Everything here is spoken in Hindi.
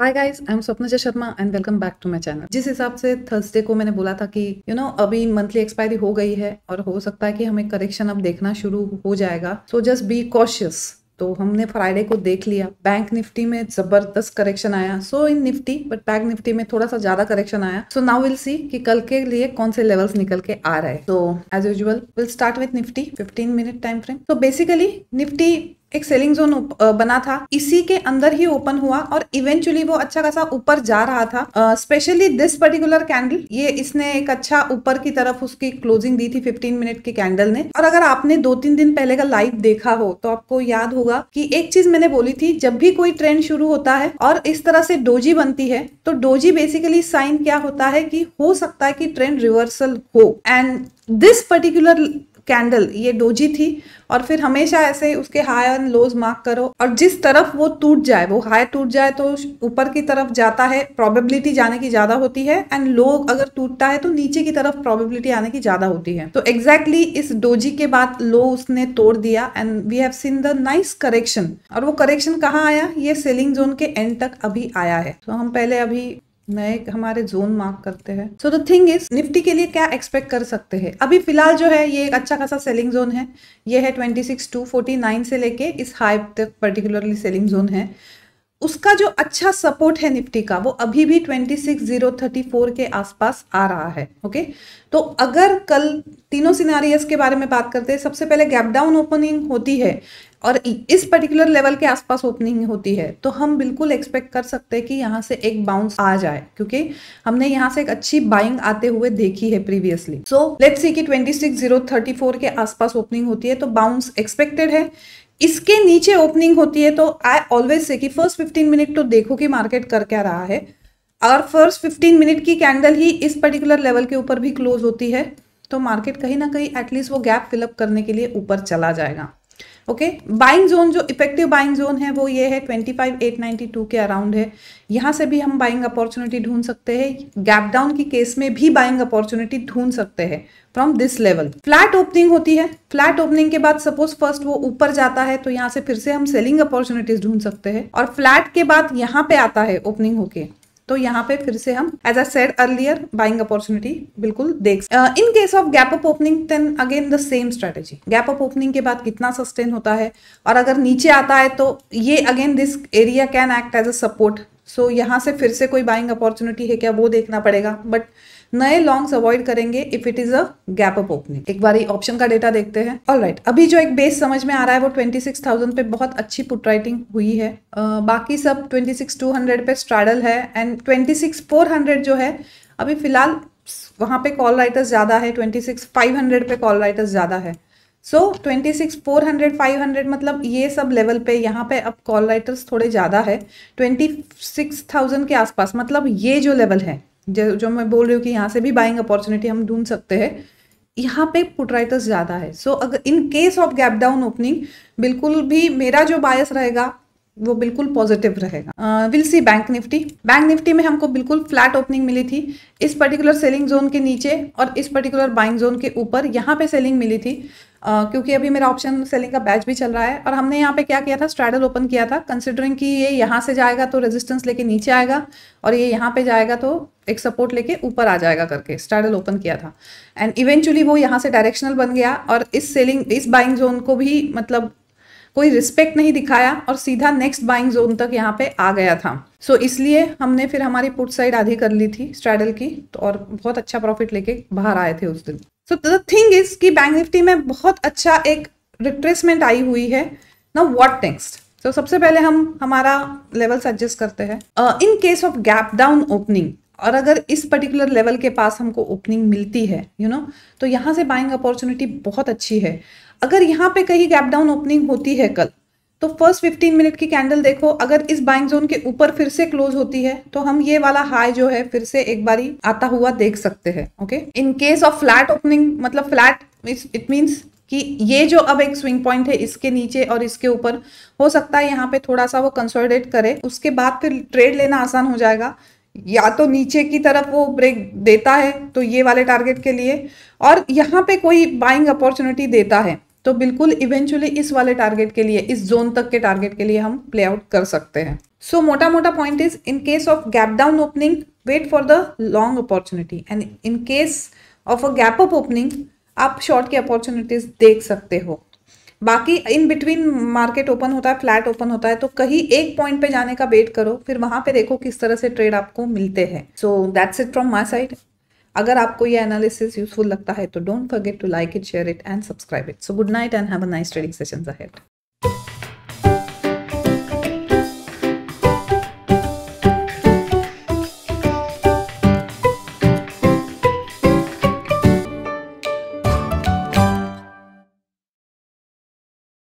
Hi guys, I am Swapnaja Sharma and welcome back to my channel. जिस हिसाब से थर्सडे को मैंने बोला था कि अभी मंथली एक्सपायरी हो गई है और हो सकता है कि हमें करेक्शन अब देखना शुरू हो जाएगा, सो जस्ट बी कॉशियस। तो हमने फ्राइडे को देख लिया, बैंक निफ्टी में जबरदस्त करेक्शन आया, सो इन निफ्टी बट बैंक निफ्टी में थोड़ा सा ज्यादा करेक्शन आया। सो नाउ विल सी कि कल के लिए कौन से लेवल्स निकल के आ रहे हैं। तो as usual will start with Nifty 15 minute time frame. तो बेसिकली निफ्टी एक सेलिंग जोन बना था, इसी के अंदर ही ओपन हुआ और इवेंचुअली वो अच्छा खासा ऊपर जा रहा था। स्पेशली दिस पर्टिकुलर कैंडल, ये इसने एक अच्छा ऊपर की तरफ उसकी क्लोजिंग दी थी 15 मिनट की कैंडल ने। और अगर आपने 2-3 दिन पहले का लाइव देखा हो तो आपको याद होगा कि एक चीज मैंने बोली थी, जब भी कोई ट्रेंड शुरू होता है और इस तरह से डोजी बनती है तो डोजी बेसिकली साइन क्या होता है कि हो सकता है कि ट्रेंड रिवर्सल हो। एंड दिस पर्टिकुलर कैंडल ये डोजी थी और फिर हमेशा ऐसे उसके हाई एंड लोज मार्क करो और जिस तरफ वो टूट जाए, वो हाई टूट जाए तो ऊपर की तरफ जाता है, प्रोबेबिलिटी जाने की ज्यादा होती है। एंड लो अगर टूटता है तो नीचे की तरफ प्रोबेबिलिटी आने की ज्यादा होती है। तो एग्जैक्टली इस डोजी के बाद लो उसने तोड़ दिया and we have seen the nice correction. और वो करेक्शन कहाँ आया? ये सेलिंग जोन के एंड तक अभी आया है। तो हम पहले अभी नए हमारे जोन मार्क करते हैं। So the thing is, Nifty के लिए क्या एक्सपेक्ट कर सकते हैं? अभी फिलहाल जो है ये एक अच्छा खासा सेलिंग जोन है। ये है 26,249 से लेके इस हाई तक पर्टिकुलरली सेलिंग जोन है। उसका जो अच्छा सपोर्ट है निफ्टी का, वो अभी भी 26,034 के आसपास आ रहा है। ओके, तो अगर कल तीनों सिनारियस के बारे में बात करते हैं, सबसे पहले गैप डाउन ओपनिंग होती है और इस पर्टिकुलर लेवल के आसपास ओपनिंग होती है तो हम बिल्कुल एक्सपेक्ट कर सकते हैं कि यहाँ से एक बाउंस आ जाए, क्योंकि हमने यहाँ से एक अच्छी बाइंग आते हुए देखी है प्रीवियसली। सो लेट्स सी कि 26,034 के आसपास ओपनिंग होती है तो बाउंस एक्सपेक्टेड है। इसके नीचे ओपनिंग होती है तो आई ऑलवेज से कि फर्स्ट 15 मिनट तो देखो कि मार्केट कर क्या रहा है। अगर फर्स्ट 15 मिनट की कैंडल ही इस पर्टिकुलर लेवल के ऊपर भी क्लोज होती है तो मार्केट कहीं ना कहीं एटलीस्ट वो गैप फिलअप करने के लिए ऊपर चला जाएगा। ओके, बाइंग जोन जो इफेक्टिव बाइंग जोन है वो ये है 25,892 के अराउंड है। यहां से भी हम बाइंग अपॉर्चुनिटी ढूंढ सकते हैं। गैप डाउन की केस में भी बाइंग अपॉर्चुनिटी ढूंढ सकते हैं from this level. Flat opening होती है, फ्लैट ओपनिंग के बाद सपोज फर्स्ट वो ऊपर जाता है तो यहाँ से फिर से हम सेलिंग अपॉर्चुनिटीज ढूंढ सकते हैं। और फ्लैट के बाद यहाँ पे आता है ओपनिंग होके तो यहाँ पे फिर से हम as I said earlier buying opportunity बिल्कुल देख। In case of gap up opening then again the same strategy. Gap up opening के बाद कितना सस्टेन होता है और अगर नीचे आता है तो ये again this area can act as a support. So यहाँ से फिर से कोई बाइंग अपॉर्चुनिटी है क्या वो देखना पड़ेगा, बट नए लॉन्ग्स अवॉइड करेंगे if it is a gap up opening. एक बार ऑप्शन का डेटा देखते हैं। ऑलराइट, अभी जो एक बेस समझ में आ रहा है वो 26,000 पे बहुत अच्छी पुट राइटिंग हुई है। बाकी सब 26,200 पे स्ट्रैडल है एंड 26,400 जो है अभी फिलहाल वहां पे कॉल राइटर्स ज्यादा है, 26,500 पे कॉल राइटर्स ज्यादा है। सो 26,400 500 मतलब ये सब लेवल पे यहाँ पे अब कॉल राइटर्स थोड़े ज्यादा है। 26,000 के आसपास मतलब ये जो लेवल है जो मैं बोल रही हूँ कि यहाँ से भी बाइंग अपॉर्चुनिटी हम ढूंढ सकते हैं, यहाँ पे पुट राइटर्स ज्यादा है। सो अगर इन case of gap down opening बिल्कुल भी मेरा जो बायस रहेगा वो बिल्कुल पॉजिटिव रहेगा। Will see bank Nifty. Bank Nifty में हमको बिल्कुल फ्लैट ओपनिंग मिली थी इस पर्टिकुलर सेलिंग जोन के नीचे और इस पर्टिकुलर बाइंग जोन के ऊपर यहाँ पे सेलिंग मिली थी। क्योंकि अभी मेरा ऑप्शन सेलिंग का बैच भी चल रहा है और हमने यहाँ पे क्या किया था, स्ट्रैडल ओपन किया था कंसिडरिंग कि ये यहाँ से जाएगा तो रेजिस्टेंस लेके नीचे आएगा और ये यहाँ पे जाएगा तो एक सपोर्ट लेके ऊपर आ जाएगा करके स्ट्रैडल ओपन किया था। एंड इवेंचुअली वो यहाँ से डायरेक्शनल बन गया और इस बाइंग जोन को भी मतलब कोई रिस्पेक्ट नहीं दिखाया और सीधा नेक्स्ट बाइंग जोन तक यहाँ पे आ गया था। सो इसलिए हमने फिर हमारी पुट साइड आधी कर ली थी स्ट्रैडल की तो और बहुत अच्छा प्रॉफिट लेके बाहर आए थे उस दिन। सो द थिंग इज कि बैंक निफ्टी में बहुत अच्छा एक रिट्रेसमेंट आई हुई है। Now what next? तो सबसे पहले हम हमारा लेवल्स एडजस्ट करते हैं। इन case of gap down opening और अगर इस पर्टिकुलर लेवल के पास हमको ओपनिंग मिलती है तो यहाँ से बाइंग अपॉर्चुनिटी बहुत अच्छी है। अगर यहाँ पे कहीं गैप डाउन ओपनिंग होती है कल तो फर्स्ट 15 मिनट की कैंडल देखो, अगर इस बाइंग जोन के ऊपर फिर से क्लोज होती है तो हम ये वाला हाई जो है फिर से एक बारी आता हुआ देख सकते हैं। Okay, in case of flat opening मतलब फ्लैट इट मीन्स कि ये जो अब एक स्विंग पॉइंट है इसके नीचे और इसके ऊपर हो सकता है यहाँ पे थोड़ा सा वो कंसोलिडेट करे, उसके बाद फिर ट्रेड लेना आसान हो जाएगा। या तो नीचे की तरफ वो ब्रेक देता है तो ये वाले टारगेट के लिए और यहाँ पे कोई बाइंग अपॉर्चुनिटी देता है तो बिल्कुल इवेंचुअली इस वाले टारगेट के लिए, इस जोन तक के टारगेट के लिए हम प्ले आउट कर सकते हैं। सो मोटा मोटा point is, in case of gap down opening wait for the long opportunity, and in case of a gap up opening आप शॉर्ट की अपॉर्चुनिटीज देख सकते हो। बाकी इन बिटवीन मार्केट ओपन होता है, फ्लैट ओपन होता है, तो कहीं एक पॉइंट पे जाने का वेट करो, फिर वहां पे देखो किस तरह से ट्रेड आपको मिलते हैं। So that's it from my side. अगर आपको ये एनालिसिस यूजफुल लगता है तो don't forget to like it, share it and subscribe it. So good night and have a nice trading sessions ahead.